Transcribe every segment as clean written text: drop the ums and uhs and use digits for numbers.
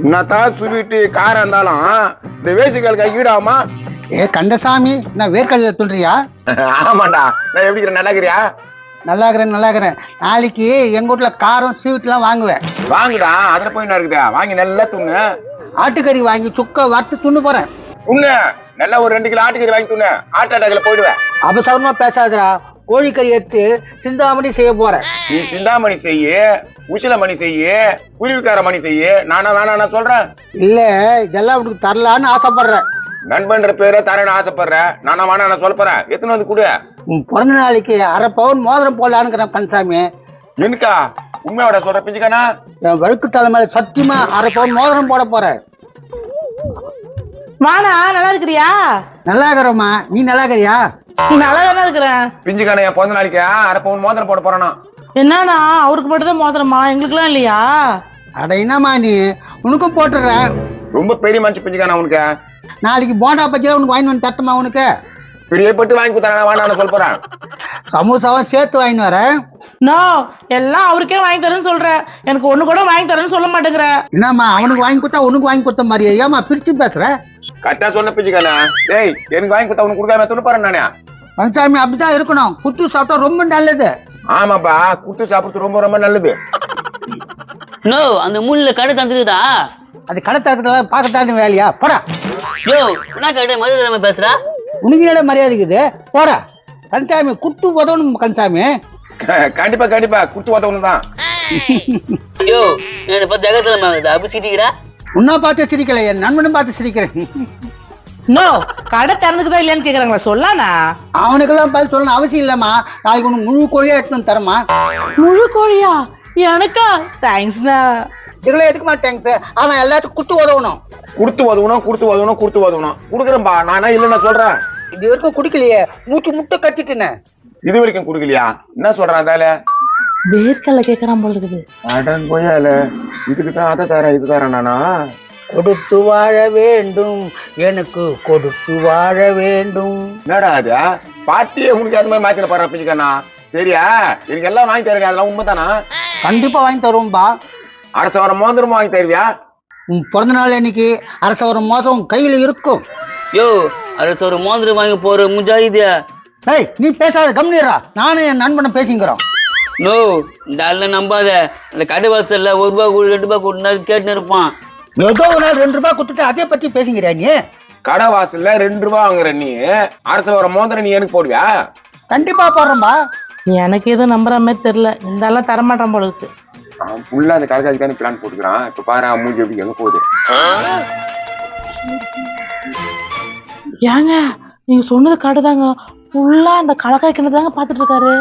என்னத்தான் ஸ்வீட்டு காரம் இருந்தாலும் இந்த வேசிகளுக்கு ஈடாமா? கந்தசாமி, நான் வேர்க்கடலை சொல்றியா? ஆமாண்டா. நான் எப்படி இருக்கிறேன்? நல்லா இருக்கிறியா? நல்லா இருக்கிறேன். நாளைக்கு எங்க வீட்டுல காரம் ஸ்வீட்லாம் வாங்குவேன். வாங்குடா. அதுல போய் என்ன இருக்குதா? வாங்கி நல்லா துண்ணு. ஆட்டுக்கறி வாங்கி சுக்க வறுத்து துண்ணு போறேன். உண்ணு நல்லா ஒரு 2 கிலோ ஆட்டுக்கறி வாங்கி துண்ணு. ஆட்டு அட்டாக்கில போயிடுவேன். அபசகரமா பேசாதடா. கோழிக்கறி எடுத்து சிந்தாமணி செய்ய போறேன். நீ சிந்தாமணி செய்ய, உச்சில மணி செய்ய, குருவிக்கார மணி செய்ய. நானா வேணா சொல்றேன்? இல்ல, இதெல்லாம் உனக்கு தரலான்னு ஆசைப்படுறேன். நண்பன்ற பேரை தரேன்னு ஆசைப்படுறேன். நானா வேணா நான் சொல்ல போறேன். எத்தனை வந்து கொடு. உன் பிறந்த நாளைக்கு 1/2 பவுன் மோதிரம் போடலான்னு கந்தசாமி. எனக்கா? உண்மையோட சொல்ற பிஞ்சுக்கானா? என் வழுக்கு தலைமையில சத்தியமா 1/2 பவுன் மோதிரம் போட போறேன். வாடா, நல்லா இருக்கிறியா? நல்லா இருக்கிறோமா, நீ நல்லா இருக்கிறியா? நீ நல்லா தானே இருக்கிறேன். பிஞ்சுக்கான என் பிறந்த நாளைக்கு 1/2 பவுன் மோதிரம் போட போறானா? என்னன்னா அவருக்கு மட்டும் தான் மோதிரமா, எங்களுக்கு எல்லாம் இல்லையா? அட என்னம்மா நீ, உனக்கும் போட்டுறேன். ரொம்ப பெரிய மனுஷன் பிஞ்சுக்கான உனக்கு. நாளைக்கு போண்டா பச்சியா உனக்கு வாங்கி வந்து தட்டுமா? உனக்கு பிரியப்பட்டு வாங்கி கொடுத்தாங்க. வேணா சொல்ல போறேன். சமோசாவும் சேர்த்து வாங்கி வரேன். நோ, எல்லாம் அவருக்கே வாங்கி தரேன்னு சொல்ற. எனக்கு ஒண்ணு கூட வாங்கி தரேன்னு சொல்ல மாட்டேங்கிற. என்னம்மா, அவனுக்கு வாங்கி கொடுத்தா உனக்கு வாங்கி கொடுத்த மாதிரியா? ஏமா பிரிச்சு பேசுற? கரெக்டா சொன்ன பிஞ்சுக்கான. டேய், எனக்கு வாங்கி கொடுத்தா உனக்கு கொடுக்காம துணு போறேன் நானே. பஞ்சாமி அப்படிதான் இருக்கணும். குத்து சாப்பிட்டா ரொம்ப நல்லது. ஆமாப்பா, குத்து சாப்பிடுறது ரொம்ப ரொம்ப நல்லது. நோ, அந்த மூலையில கடை தந்துக்குதா? அது கடை தரத்துல பார்க்கத்தான்னு வேலையா? போடா. யோ, என்ன கடை மதுரை பேசுறா? உனக்கு என்ன மரியாதை இருக்குது? போடா. கந்தசாமி குட்டு உதவணும். கந்தசாமி கண்டிப்பா கண்டிப்பா குத்து உதவணும் தான். யோ, என்ன பத்தி ஜகத்துல அப்படி சிரிக்கிறா? உன்னை பார்த்து சிரிக்கல, என் நண்பனும் பார்த்து சிரிக்கிறேன். நோ, கடை திறந்துக்குதா இல்லையான்னு கேக்குறாங்களா? சொல்லானா? அவனுக்கெல்லாம் பதில் சொல்லணும் அவசியம் இல்லம்மா. நாளைக்கு உனக்கு முழு கோழியா எடுத்து வந்து தரமா. முழு கோழியா? எனக்கா? தேங்க்ஸ்ண்ணா. இதெல்லாம் எதுக்கு மாட்டேங்க. ஆனா எல்லாத்துக்கும் குட்டு உதவணும். குடுத்து உதவணும், குடுத்து உதவணும், குடுத்து உதவணும். குடுக்குறேன்பா. நானா இல்லைன்னா சொல்றேன். இது வரைக்கும் குடிக்கலையே, மூச்சு முட்டை கத்திட்டுனே. இது வரைக்கும் குடுக்கலையா? என்ன சொல்றான் அதால? வேர்க்கல்ல கேக்குறான் போல இருக்குது. அடன் போயால இதுக்குதான் அதை தரேன் இது தரேன் நானா? கொடுத்து வாழ வேண்டும், எனக்கு கொடுத்து வாழ வேண்டும். என்னடா அது? பாட்டியே உனக்கு அது மாதிரி மாத்தின பாரு பிஞ்சுக்கானா. சரியா? எனக்கு எல்லாம் வாங்கி தருங்க. அதெல்லாம் உண்மைதானா? கண்டிப்பா வாங்கி தருவோம்பா. 1/2 மோதிரமும் வாங்கி தருவியா? உன் பிறந்த நாள் அன்னைக்கு 1/2 மோதிரம் கையில இருக்கும். யோ, அது ஒரு மோதிரம் வாங்கி போற முஜாஹிதியா? ஏய், நீ பேசாத, கம்னிரா. நானும் என் நண்பனை பேசிக்கிறோம். நோ, இந்த ஆள்ல நம்பாத. அந்த கடை வாசல்ல 1 ரூபாய் கொடு 2 ரூபாய் கொடுனா கேட்டுன்னு இருப்பான். ஏதோ ஒரு நாள் 2 ரூபாய் கொடுத்துட்டு அதே பத்தி பேசிக்கிறியா நீ? கடை வாசல்ல 2 ரூபாய் வாங்குற நீ 1/2 மோதிரம் நீ எனக்கு போடுவியா? கண்டிப்பா போடுறோம்பா. எனக்கு எதுவும் நம்புற மாதிரி தெரியல. இந்த எல்லாம் தரமாட்டான் போல இருக்கு. ஃபுல்லா அந்த கடைக்காச்சுக்கான பிளான் போட்டுக்கிறான். இப்ப பாரு மூஞ்சி எப்படி எங்க போகுது. ஏங்க, நீங்க சொன்னது கடைதாங்க. ஃபுல்லா அந்த கலக்காய்க்கு தாங்க பாத்துட்டு இருக்காரு.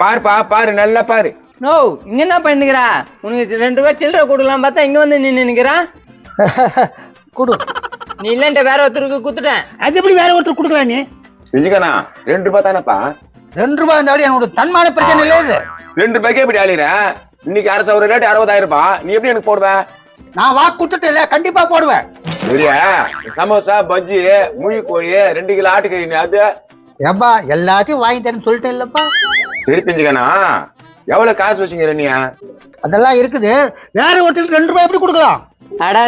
பாருப்பா பாரு, நல்லா பாரு. நோ, இங்க என்ன பண்ணுகிறா? உனக்கு 2 ரூபாய் சில்லறை கொடுக்கலாம் பார்த்தா இங்க வந்து நின்று நினைக்கிறான். கொடு. நீ இல்லன்ட்டு வேற ஒருத்தருக்கு குத்துட்டேன். அது எப்படி வேற ஒருத்தர் கொடுக்கலாம் நீ? பிஞ்சுக்கானா 2 ரூபாய் தானப்பா? 2 ரூபாய் இருந்தாலும் என்னோட தன்மான பிரச்சனை இல்லை இது. 2 ரூபாய்க்கே எப்படி ஆளிற? இன்னைக்கு 1/2 ரேட் 60,000 ரூபாய். நீ எப்படி எனக்கு போடுவ? நான் வாக்கு கொடுத்துட்டு இல்ல, கண்டிப்பா போடுவேன். சரியா? சமோசா, பஜ்ஜி, முழு கோழி, 2 கிலோ ஆட்டுக்கறி. நீ அது ஏப்பா எல்லாத்தையும் வாங்கி தரேன்னு சொல்லிட்டேன் இல்லப்பா. சரி பிஞ்சுக்கானா, எவ்வளவு காசு வச்சுக்கிற நீ? அதெல்லாம் இருக்குது. வேற ஒருத்தருக்கு 2 ரூபாய் எப்படி கொடுக்கலாம்? அடா,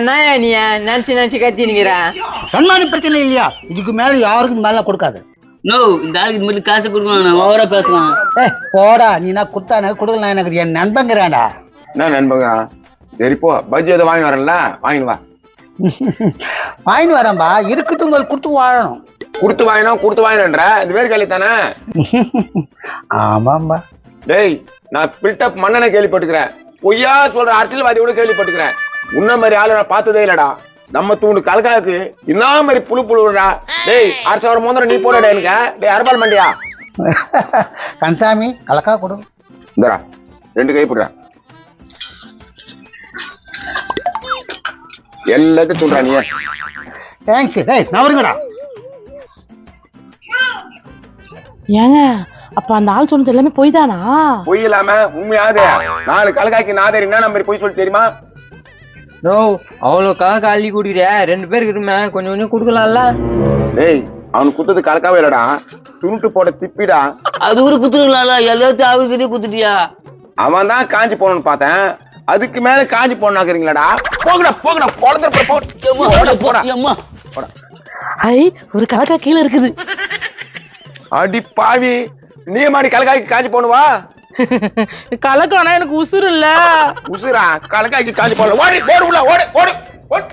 நீ நினைச்சு நினைச்சு கத்தி நிக்கிறா. தன்மான பிரச்சனை இல்லையா? இதுக்கு மேல யாருக்கும் மேல கொடுக்காது. நோ, இந்த ஆளுக்கு இந்த மாதிரி காசு கொடுக்கணும். நான் ஓவரா பேசுவான். போடா. நீ நான் கொடுத்தா கொடுக்கலாம். எனக்கு என் நண்பங்கிறான்டா. என்ன நண்பங்க? சரி போ, பஜ்ஜி எதை வாங்கி வரேன்ல, வாங்கிட்டு வா. வாங்கிட்டு வரேன்பா. இருக்குது உங்களுக்கு கொடுத்து வாழணும். கொடுத்து வாங்கினன்ற இந்த வேர்க்காலி தானே? ஆமாம்பா. டேய், நான் பில்டப் மன்னனை கேள்விப்பட்டுக்கிறேன். பொய்யா சொல்ற அரசியல்வாதியோட கேள்விப்பட்டுக்கிறேன். உன்ன மாதிரி ஆளு நான் பார்த்ததே இல்லடா. நம்ம தூண்டு கலக்காக்கு இந்த மாதிரி புழுடா. டேய், 1/2 மோதிரம் நீ போடா எனக்கு. டேய் அரபால் மண்டியா. கன்சாமி கலக்கா கொடு. இந்தடா 2 கை போடுற. எல்லாத்தையும் தூண்டுறா நீ. தேங்க்ஸ். டேய் நான் வருங்கடா. ஏங்க, அப்ப அந்த ஆள் சொன்னது எல்லாமே பொய் தானா? பொய் இல்லாம உண்மையாது 4 கலக்காய்க்கு நாதரின்னா நம்ம பொய் சொல்லி தெரியுமா? நோ, அவ்வளோக்காக அள்ளி குடிக்கிறியா? 2 பேருக்கு இருக்குமே, கொஞ்சம் கொஞ்சம் கொடுக்கலாம்ல. டேய், அவனுக்கு குத்தது கலக்காவே இல்லடா, துணுட்டு போட திப்பிடா. அது ஒரு குத்துருங்களா? எல்லாத்தையும் அவருக்கிட்டே குத்துட்டியா? அவன் தான் காஞ்சி போனன்னு பார்த்தேன். அதுக்கு மேல காஞ்சி போனாக்குறீங்களாடா? போங்கடா போங்கடா, போடா போடா. அம்மா ஐ ஒரு கலக்கா கீழே இருக்குது. அடி பாவி, நீ மாடி கலக்காய்க்கு காஞ்சி போனுவா? கலக்கானா எனக்கு உசுறு இல்ல. உசுரா? கலக்காய்க்கு காஞ்சி போடல. ஓடு ஓடு உள்ள, ஓடு ஓடு ஓடு.